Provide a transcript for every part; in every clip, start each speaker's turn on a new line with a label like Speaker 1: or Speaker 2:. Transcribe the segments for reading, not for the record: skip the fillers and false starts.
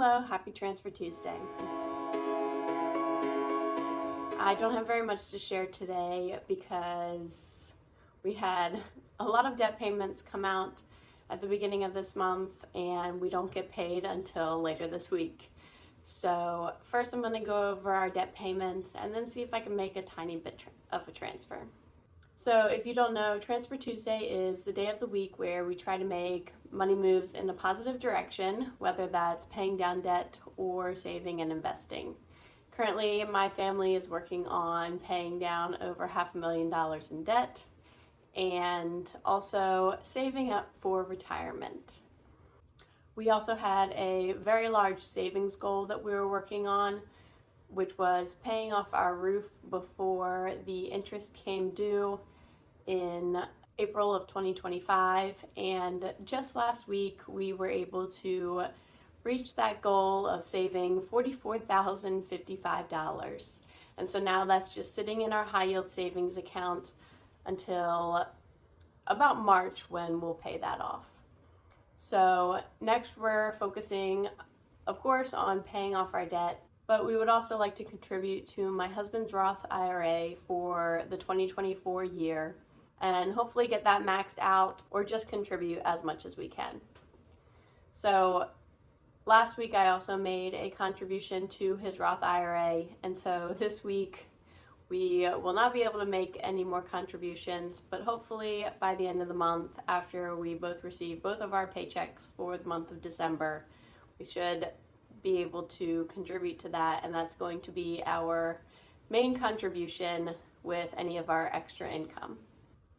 Speaker 1: Hello, happy Transfer Tuesday. I don't have very much to share today because we had a lot of debt payments come out at the beginning of this month and we don't get paid until later this week. So first I'm going to go over our debt payments and then see if I can make a tiny bit of a transfer. So if you don't know, Transfer Tuesday is the day of the week where we try to make money moves in a positive direction, whether that's paying down debt or saving and investing. Currently, my family is working on paying down over $500,000 in debt and also saving up for retirement. We also had a very large savings goal that we were working on, which was paying off our roof before the interest came due in April of 2025. And just last week, we were able to reach that goal of saving $44,055. And so now that's just sitting in our high yield savings account until about March when we'll pay that off. So next we're focusing, of course, on paying off our debt, but we would also like to contribute to my husband's Roth IRA for the 2024 year and hopefully get that maxed out or just contribute as much as we can. So last week I also made a contribution to his Roth IRA, and so this week we will not be able to make any more contributions, but hopefully by the end of the month, after we both receive both of our paychecks for the month of December, we should be able to contribute to that, and that's going to be our main contribution with any of our extra income.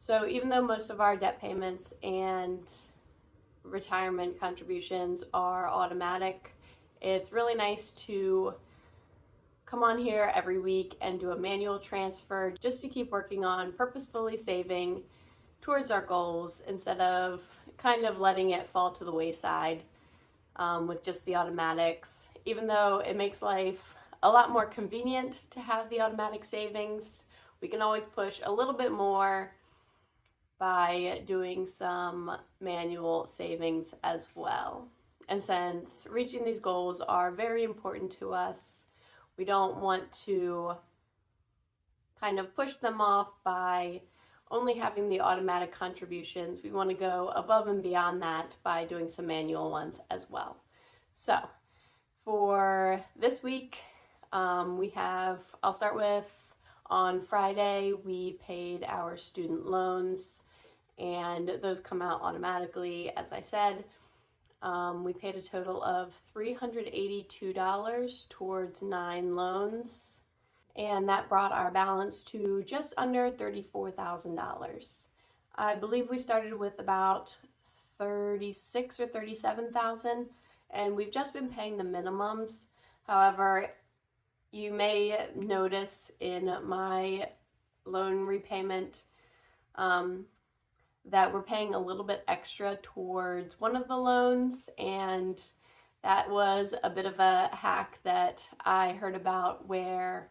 Speaker 1: So even though most of our debt payments and retirement contributions are automatic, it's really nice to come on here every week and do a manual transfer just to keep working on purposefully saving towards our goals instead of kind of letting it fall to the wayside with just the automatics. Even though it makes life a lot more convenient to have the automatic savings, we can always push a little bit more by doing some manual savings as well. And since reaching these goals are very important to us, we don't want to kind of push them off by only having the automatic contributions. We want to go above and beyond that by doing some manual ones as well. So for this week, I'll start with on Friday, we paid our student loans and those come out automatically, as I said. We paid a total of $382 towards 9 loans, and that brought our balance to just under $34,000. I believe we started with about 36 or 37,000, and we've just been paying the minimums. However, you may notice in my loan repayment that we're paying a little bit extra towards one of the loans, and that was a bit of a hack that I heard about, where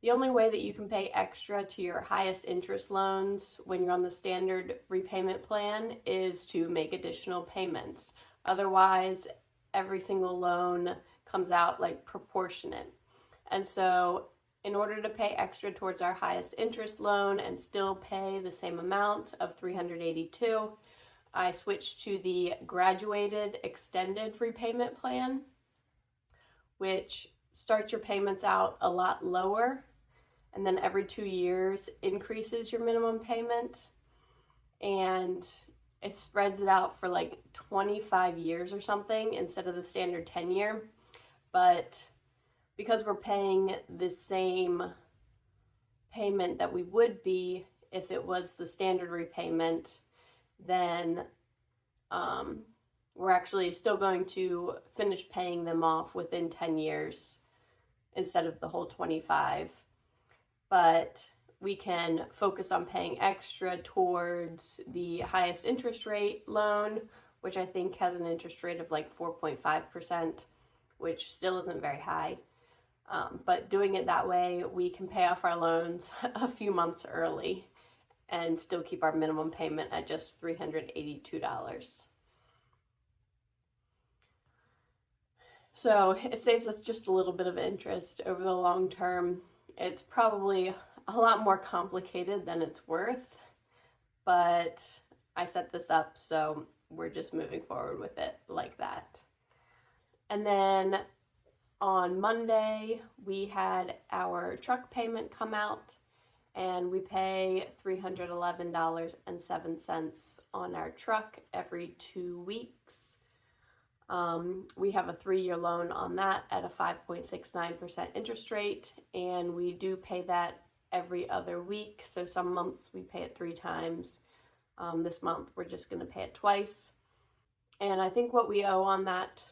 Speaker 1: the only way that you can pay extra to your highest interest loans when you're on the standard repayment plan is to make additional payments. Otherwise, every single loan comes out like proportionate. And so in order to pay extra towards our highest interest loan and still pay the same amount of $382, I switched to the graduated extended repayment plan, which starts your payments out a lot lower, and then every 2 years increases your minimum payment, and it spreads it out for like 25 years or something instead of the standard 10-year. But because we're paying the same payment that we would be if it was the standard repayment, then we're actually still going to finish paying them off within 10 years instead of the whole 25. But we can focus on paying extra towards the highest interest rate loan, which I think has an interest rate of like 4.5%, which still isn't very high. But doing it that way, we can pay off our loans a few months early and still keep our minimum payment at just $382. So it saves us just a little bit of interest over the long term. It's probably a lot more complicated than it's worth, but I set this up, so we're just moving forward with it like that. And then on Monday, we had our truck payment come out, and we pay $311.07 on our truck every 2 weeks. We have a 3-year loan on that at a 5.69% interest rate, and we do pay that every other week. So some months we pay it 3 times. This month we're just going to pay it twice. And I think what we owe on that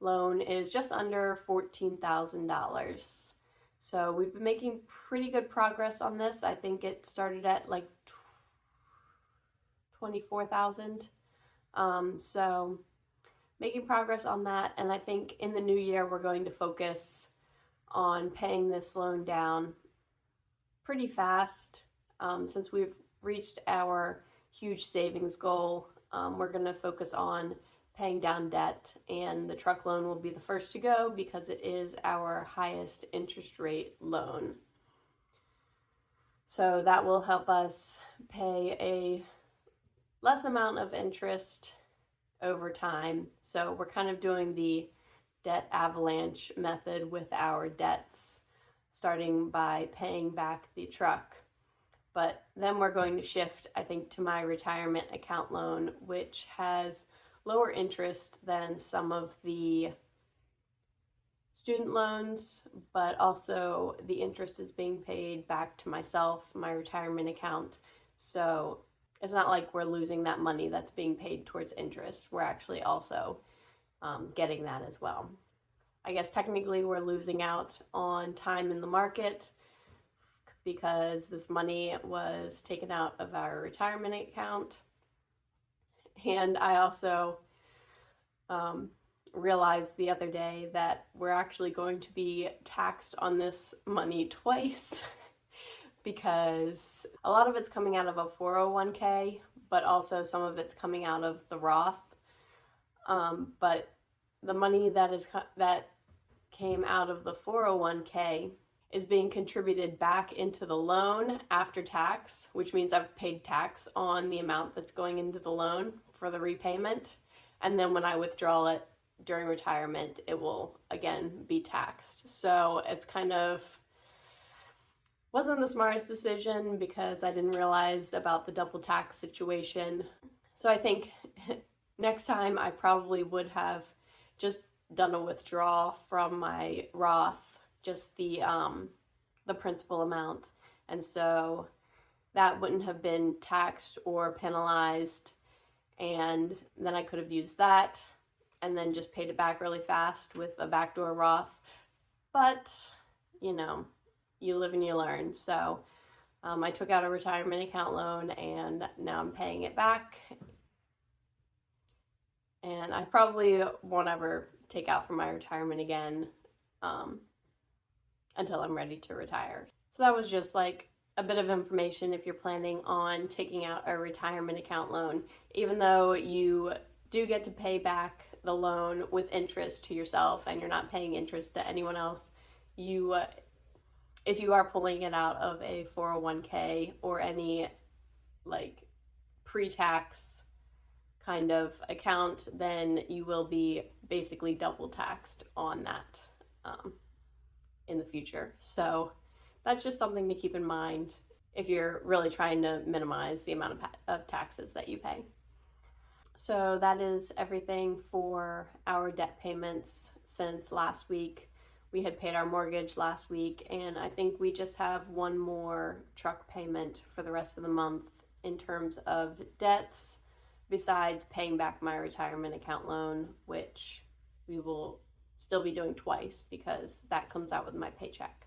Speaker 1: loan is just under $14,000. So we've been making pretty good progress on this. I think it started at like 24,000. So making progress on that, and I think in the new year we're going to focus on paying this loan down pretty fast. Since we've reached our huge savings goal, we're going to focus on paying down debt, and the truck loan will be the first to go because it is our highest interest rate loan. So that will help us pay a less amount of interest over time. So we're kind of doing the debt avalanche method with our debts, starting by paying back the truck. But then we're going to shift, I think, to my retirement account loan, which has lower interest than some of the student loans, but also the interest is being paid back to myself, my retirement account. So it's not like we're losing that money that's being paid towards interest. We're actually also getting that as well. I guess technically we're losing out on time in the market because this money was taken out of our retirement account. And I also realized the other day that we're actually going to be taxed on this money twice because a lot of it's coming out of a 401k, but also some of it's coming out of the Roth. But the money that came out of the 401k is being contributed back into the loan after tax, which means I've paid tax on the amount that's going into the loan for the repayment. And then when I withdraw it during retirement, it will again be taxed. So it's kind of wasn't the smartest decision because I didn't realize about the double tax situation. So I think next time I probably would have just done a withdrawal from my Roth, just the principal amount. And so that wouldn't have been taxed or penalized. And then I could have used that and then just paid it back really fast with a backdoor Roth. But, you know, you live and you learn. So I took out a retirement account loan and now I'm paying it back. And I probably won't ever take out from my retirement again until I'm ready to retire. So that was just like a bit of information if you're planning on taking out a retirement account loan. Even though you do get to pay back the loan with interest to yourself and you're not paying interest to anyone else, if you are pulling it out of a 401k or any like pre-tax kind of account, then you will be basically double taxed on that in the future. So that's just something to keep in mind if you're really trying to minimize the amount of taxes that you pay. So that is everything for our debt payments since last week. We had paid our mortgage last week, and I think we just have one more truck payment for the rest of the month in terms of debts, besides paying back my retirement account loan, which we will still be doing twice because that comes out with my paycheck.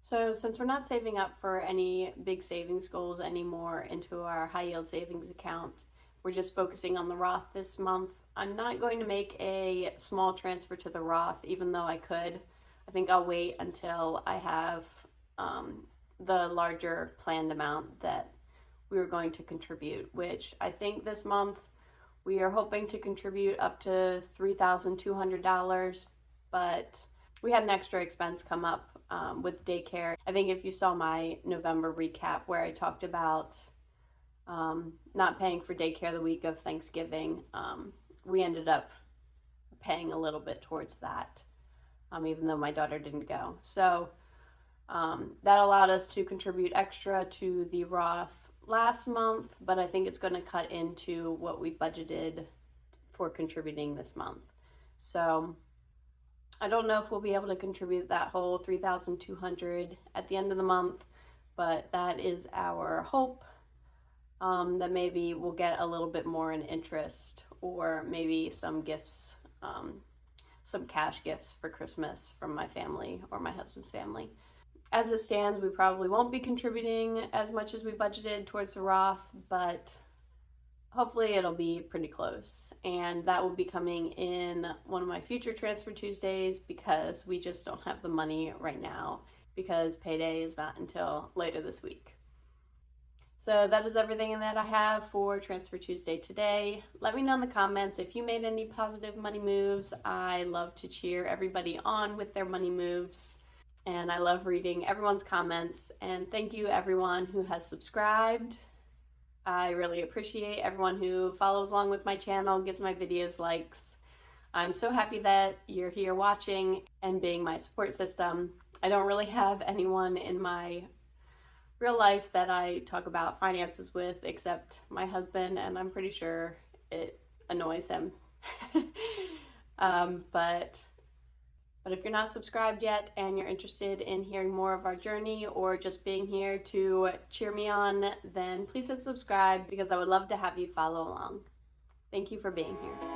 Speaker 1: So since we're not saving up for any big savings goals anymore into our high yield savings account, we're just focusing on the Roth this month. I'm not going to make a small transfer to the Roth, even though I could. I think I'll wait until I have the larger planned amount that we were going to contribute, which I think this month We are hoping to contribute up to $3,200, but we had an extra expense come up with daycare. I think if you saw my November recap where I talked about not paying for daycare the week of Thanksgiving, we ended up paying a little bit towards that, even though my daughter didn't go. So that allowed us to contribute extra to the Roth last month, but I think it's going to cut into what we budgeted for contributing this month. So I don't know if we'll be able to contribute that whole $3,200 at the end of the month, but that is our hope, that maybe we'll get a little bit more in interest, or maybe some gifts, some cash gifts for Christmas from my family or my husband's family. As it stands, we probably won't be contributing as much as we budgeted towards the Roth, but hopefully it'll be pretty close. And that will be coming in one of my future Transfer Tuesdays, because we just don't have the money right now, because payday is not until later this week. So that is everything that I have for Transfer Tuesday today. Let me know in the comments if you made any positive money moves. I love to cheer everybody on with their money moves. And I love reading everyone's comments. And thank you everyone who has subscribed. I really appreciate everyone who follows along with my channel, gives my videos likes. I'm so happy that you're here watching and being my support system. I don't really have anyone in my real life that I talk about finances with except my husband, and I'm pretty sure it annoys him. But if you're not subscribed yet and you're interested in hearing more of our journey, or just being here to cheer me on, then please hit subscribe, because I would love to have you follow along. Thank you for being here.